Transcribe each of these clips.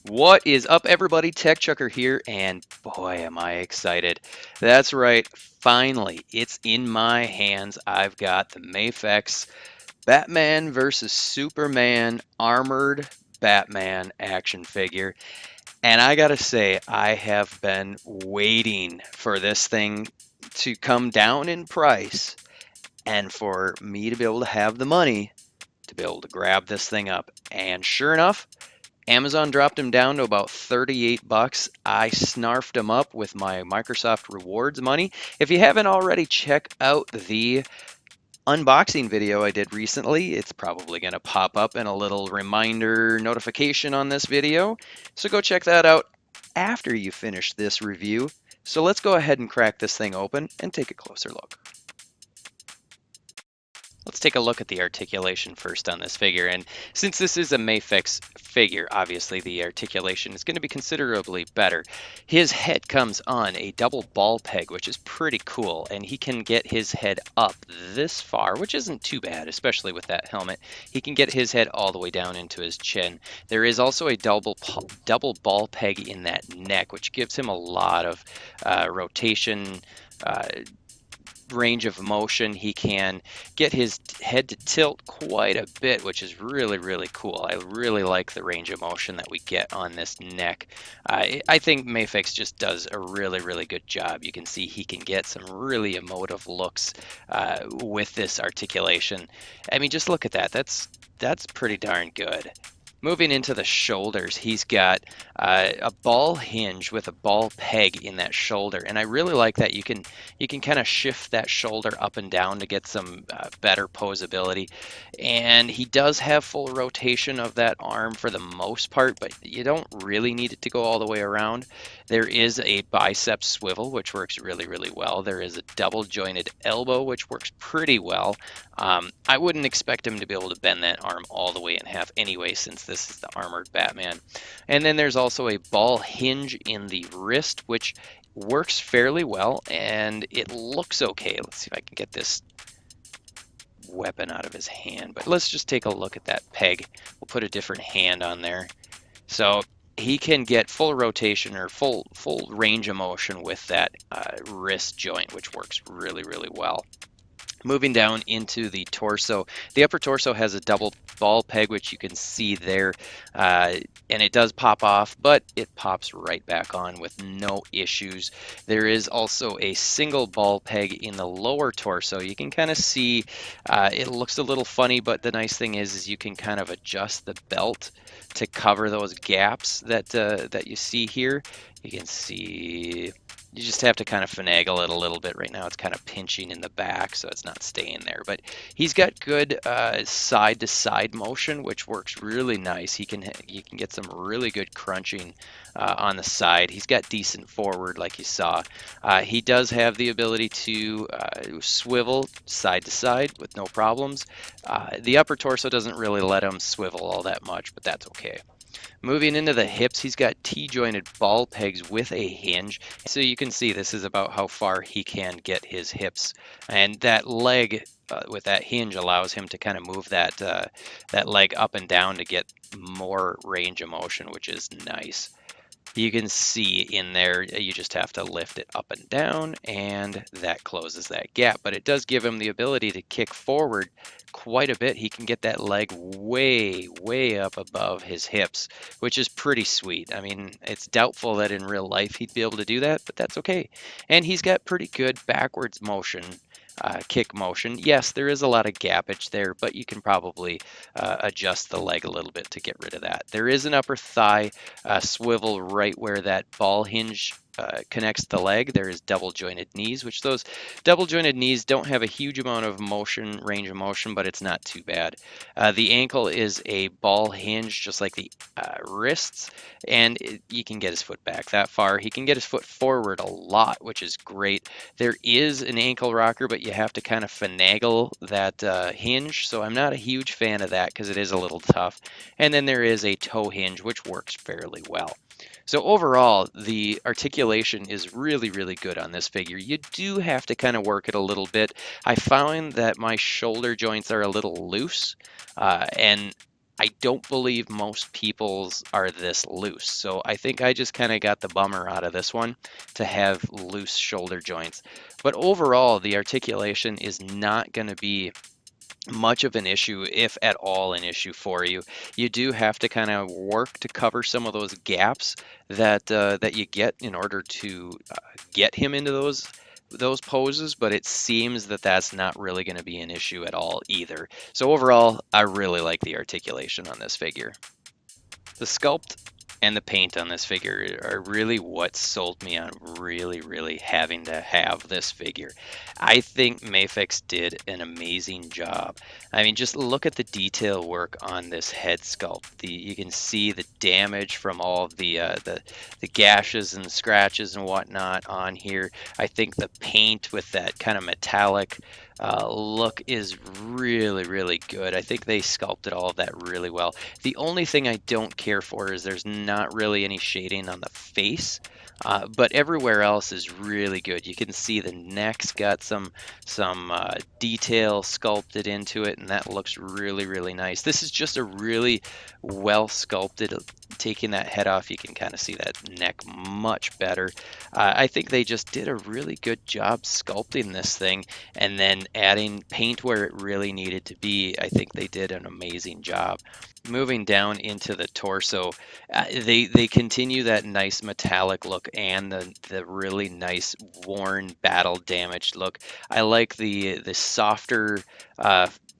What is up, everybody? Tech Chucker here, and boy, am I excited. That's right, finally, it's in my hands. I've got the Mafex Batman versus Superman armored Batman action figure. And I gotta say, I have been waiting for this thing to come down in price and for me to be able to have the money to be able to grab this thing up. And sure enough, Amazon dropped him down to about 38 bucks. I snarfed him up with my Microsoft Rewards money. If you haven't already, check out the unboxing video I did recently. It's probably going to pop up in a little reminder notification on this video. So go check that out after you finish this review. So let's go ahead and crack this thing open and take a closer look. Let's take a look at the articulation first on this figure. And since this is a Mafex figure, obviously the articulation is going to be considerably better. His head comes on a double ball peg, which is pretty cool. And he can get his head up this far, which isn't too bad, especially with that helmet. He can get his head all the way down into his chin. There is also a double ball peg in that neck, which gives him a lot of rotation, range of motion. He can get his head to tilt quite a bit, which is really cool. I really like the range of motion that we get on this neck. I think Mafex just does a really good job. You can see he can get some really emotive looks with this articulation. I mean, just look at that. That's pretty darn good. Moving into the shoulders, he's got a ball hinge with a ball peg in that shoulder, and I really like that. You can kind of shift that shoulder up and down to get some better posability. And he does have full rotation of that arm for the most part, but you don't really need it to go all the way around. There is a bicep swivel, which works really well. There is a double jointed elbow, which works pretty well. I wouldn't expect him to be able to bend that arm all the way in half anyway, since this is the armored Batman. And then there's also a ball hinge in the wrist, which works fairly well, and it looks okay. Let's see if I can get this weapon out of his hand, but let's just take a look at that peg. We'll put a different hand on there. So he can get full rotation or full range of motion with that wrist joint, which works really well. Moving down into the torso, the upper torso has a double ball peg, which you can see there, and it does pop off, but it pops right back on with no issues. There is also a single ball peg in the lower torso. You can kind of see it looks a little funny, but the nice thing is you can kind of adjust the belt to cover those gaps that you see here. You can see you just have to kind of finagle it a little bit. Right now it's kind of pinching in the back, so it's not staying there. But he's got good side-to-side motion, which works really nice. You can get some really good crunching on the side. He's got decent forward, like you saw. He does have the ability to swivel side to side with no problems. The upper torso doesn't really let him swivel all that much, but that's okay. Moving into the hips, he's got T-jointed ball pegs with a hinge. So you can see this is about how far he can get his hips. And that leg with that hinge allows him to kind of move that leg up and down to get more range of motion, which is nice. You can see in there, you just have to lift it up and down, and that closes that gap. But it does give him the ability to kick forward quite a bit. He can get that leg way up above his hips, which is pretty sweet. I mean, it's doubtful that in real life he'd be able to do that, but that's okay. And he's got pretty good backwards motion. Kick motion. Yes, there is a lot of gappage there, but you can probably adjust the leg a little bit to get rid of that. There is an upper thigh swivel right where that ball hinge connects the leg. There is double jointed knees, which those double jointed knees don't have a huge amount of motion, range of motion, but it's not too bad. The ankle is a ball hinge, just like the wrists, and you can get his foot back that far. He can get his foot forward a lot, which is great. There is an ankle rocker, but you have to kind of finagle that hinge, so I'm not a huge fan of that because it is a little tough. And then there is a toe hinge, which works fairly well. So overall, the articulation is really good on this figure. You do have to kind of work it a little bit. I found that my shoulder joints are a little loose, and I don't believe most people's are this loose. So I think I just kind of got the bummer out of this one to have loose shoulder joints. But overall, the articulation is not going to be much of an issue, if at all an issue for you. You do have to kind of work to cover some of those gaps that you get in order to get him into those poses, but it seems that that's not really going to be an issue at all either. So overall, I really like the articulation on this figure. The sculpt and the paint on this figure are really what sold me on really having to have this figure. I think Mafex did an amazing job. I mean, just look at the detail work on this head sculpt. You can see the damage from all of the gashes and scratches and whatnot on here. I think the paint with that kind of metallic look is really good. I think they sculpted all of that really well. The only thing I don't care for is there's not really any shading on the face, but everywhere else is really good. You can see the neck's got some detail sculpted into it, and that looks really nice. This is just a really well sculpted. Taking that head off, you can kind of see that neck much better. I think they just did a really good job sculpting this thing, and then adding paint where it really needed to be. I think they did an amazing job. Moving down into the torso, they continue that nice metallic look and the really nice worn, battle damaged look. I like the softer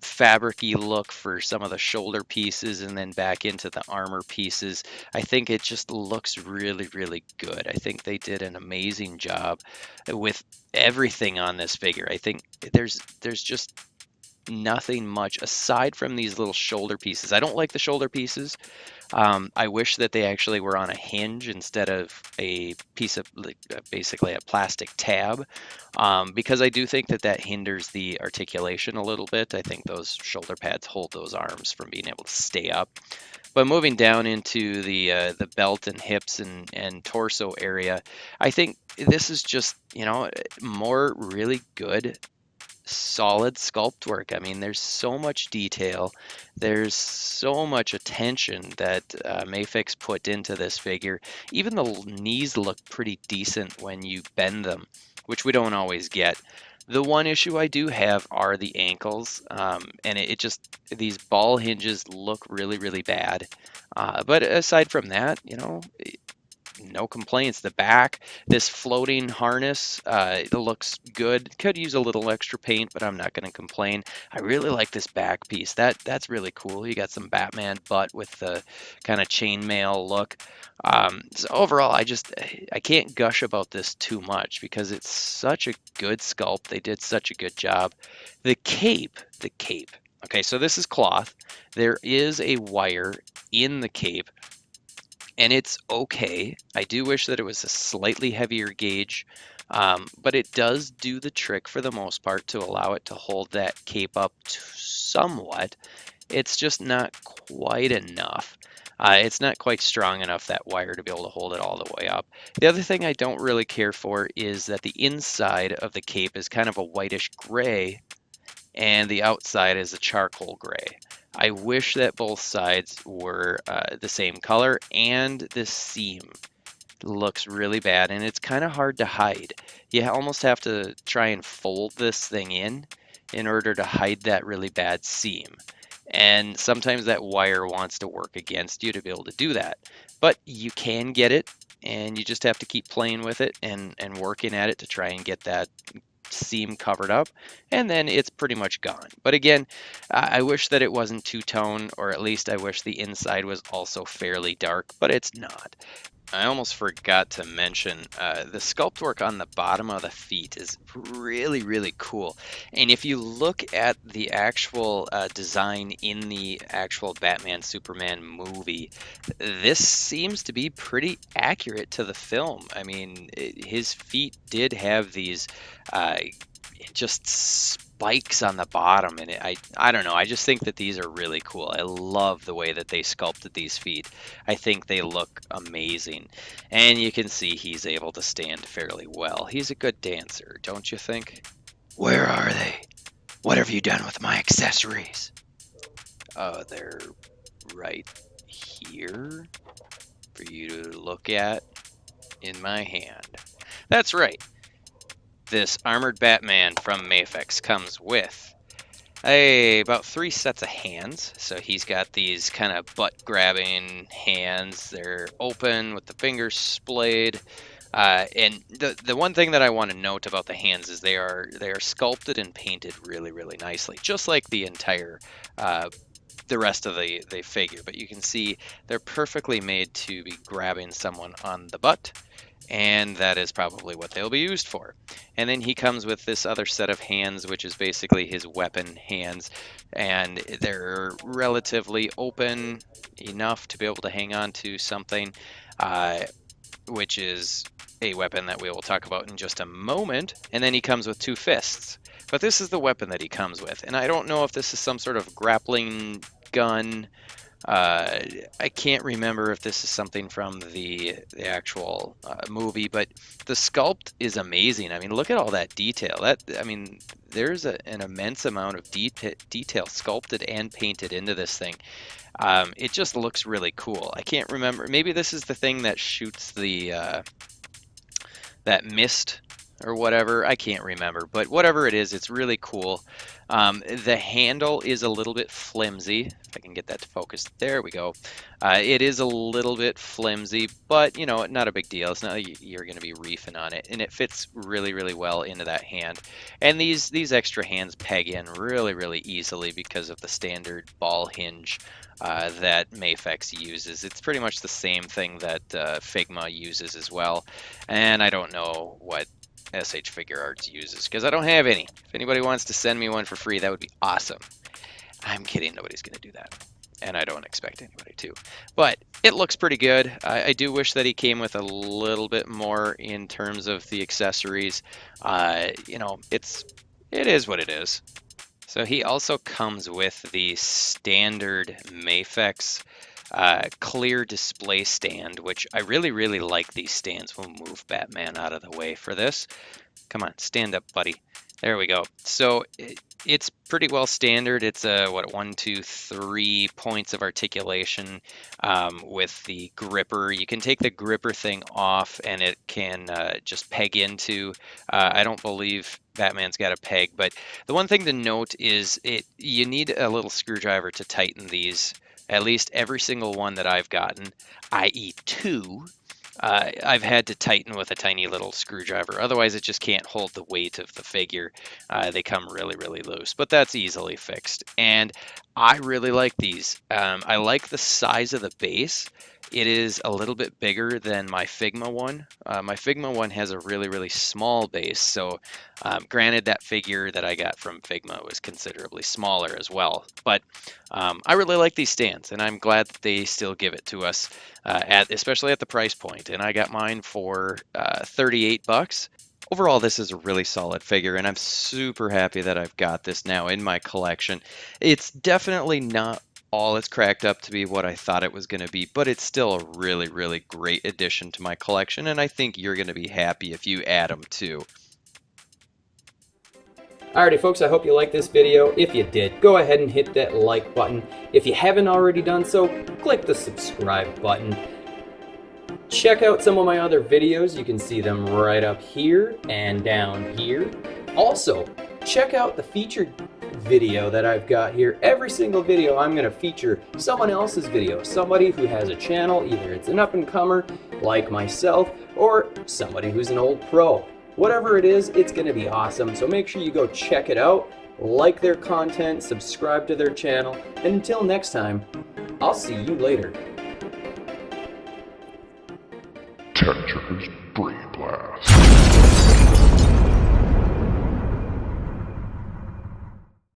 fabricy look for some of the shoulder pieces, and then back into the armor pieces. I think it just looks really good. I think they did an amazing job with everything on this figure. I think there's just nothing much aside from these little shoulder pieces. I don't like the shoulder pieces. I wish that they actually were on a hinge instead of a piece of basically a plastic tab, because I do think that hinders the articulation a little bit. I think those shoulder pads hold those arms from being able to stay up. But moving down into the belt and hips and torso area, I think this is just, more really good solid sculpt work. I mean, there's so much detail, there's so much attention that Mafex put into this figure. Even the knees look pretty decent when you bend them, which we don't always get. The one issue I do have are the ankles, and it just, these ball hinges look really bad. But aside from that, no complaints. The back, this floating harness, it looks good. Could use a little extra paint, but I'm not going to complain. I really like this back piece. That's really cool. You got some Batman butt with the kind of chainmail look. So overall, I can't gush about this too much because it's such a good sculpt. They did such a good job. The cape. Okay, so this is cloth. There is a wire in the cape, and it's okay. I do wish that it was a slightly heavier gauge, but it does do the trick for the most part to allow it to hold that cape up somewhat. It's just not quite enough. It's not quite strong enough, that wire, to be able to hold it all the way up. The other thing I don't really care for is that the inside of the cape is kind of a whitish gray, and the outside is a charcoal gray. I wish that both sides were the same color, and the seam looks really bad, and it's kind of hard to hide. You almost have to try and fold this thing in order to hide that really bad seam. And sometimes that wire wants to work against you to be able to do that. But you can get it, and you just have to keep playing with it and working at it to try and get that seam covered up, and then it's pretty much gone. But again, I wish that it wasn't two-tone, or at least I wish the inside was also fairly dark, but it's not. I almost forgot to mention the sculpt work on the bottom of the feet is really cool. And if you look at the actual design in the actual Batman Superman movie, this seems to be pretty accurate to the film. I mean, his feet did have these just spikes on the bottom, and I don't know, I just think that these are really cool. I love the way that they sculpted these feet. I think they look amazing, and you can see he's able to stand fairly well. He's a good dancer, don't you think? Where are they? What have you done with my accessories? They're right here for you to look at in my hand. That's right. This armored Batman from Mafex comes with about 3 sets of hands. So he's got these kind of butt-grabbing hands. They're open with the fingers splayed. And the one thing that I want to note about the hands is they are sculpted and painted really, really nicely, just like the entire the rest of the figure. But you can see they're perfectly made to be grabbing someone on the butt, and that is probably what they'll be used for. And then he comes with this other set of hands, which is basically his weapon hands, and they're relatively open enough to be able to hang on to something, which is a weapon that we will talk about in just a moment. And then he comes with 2 fists. But this is the weapon that he comes with, and I don't know if this is some sort of grappling gun. I can't remember if this is something from the actual movie, but the sculpt is amazing. I mean, look at all that detail. There's an immense amount of detail sculpted and painted into this thing. It just looks really cool. I can't remember. Maybe this is the thing that shoots the that mist or whatever. I can't remember, but whatever it is, it's really cool. The handle is a little bit flimsy. If I can get that to focus, there we go. It is a little bit flimsy, but you know, not a big deal. It's not like you're going to be reefing on it, and it fits really, really well into that hand. And these extra hands peg in really, really easily because of the standard ball hinge that Mafex uses. It's pretty much the same thing that Figma uses as well, and I don't know what SH Figure Arts uses because I don't have any. If anybody wants to send me one for free, that would be awesome. I'm kidding, nobody's going to do that, and I don't expect anybody to, but it looks pretty good. I do wish that he came with a little bit more in terms of the accessories. You know, it is what it is. So he also comes with the standard Mafex clear display stand, which I really, really like these stands. We'll move Batman out of the way for this. Come on, stand up, buddy. There we go. So it's pretty well standard. It's 1, 2, 3 points of articulation with the gripper. You can take the gripper thing off and it can just peg into. I don't believe Batman's got a peg, but the one thing to note is you need a little screwdriver to tighten these. At least every single one that I've gotten, i.e. 2, I've had to tighten with a tiny little screwdriver. Otherwise, it just can't hold the weight of the figure. They come really, really loose, but that's easily fixed. And I really like these. I like the size of the base. It is a little bit bigger than my Figma one. My Figma one has a really, really small base. So granted, that figure that I got from Figma was considerably smaller as well. But I really like these stands, and I'm glad that they still give it to us, especially at the price point. And I got mine for $38. Overall, this is a really solid figure, and I'm super happy that I've got this now in my collection. It's definitely not all it's cracked up to be what I thought it was going to be, but it's still a really, really great addition to my collection, and I think you're going to be happy if you add them too. Alrighty folks, I hope you liked this video. If you did, go ahead and hit that like button. If you haven't already done so, click the subscribe button. Check out some of my other videos. You can see them right up here and down here. Also, check out the featured video that I've got here. Every single video I'm going to feature someone else's video, somebody who has a channel, either it's an up-and-comer like myself or somebody who's an old pro. Whatever it is, it's going to be awesome, so make sure you go check it out, like their content, subscribe to their channel, and until next time, I'll see you later. Tetris Brain Blast.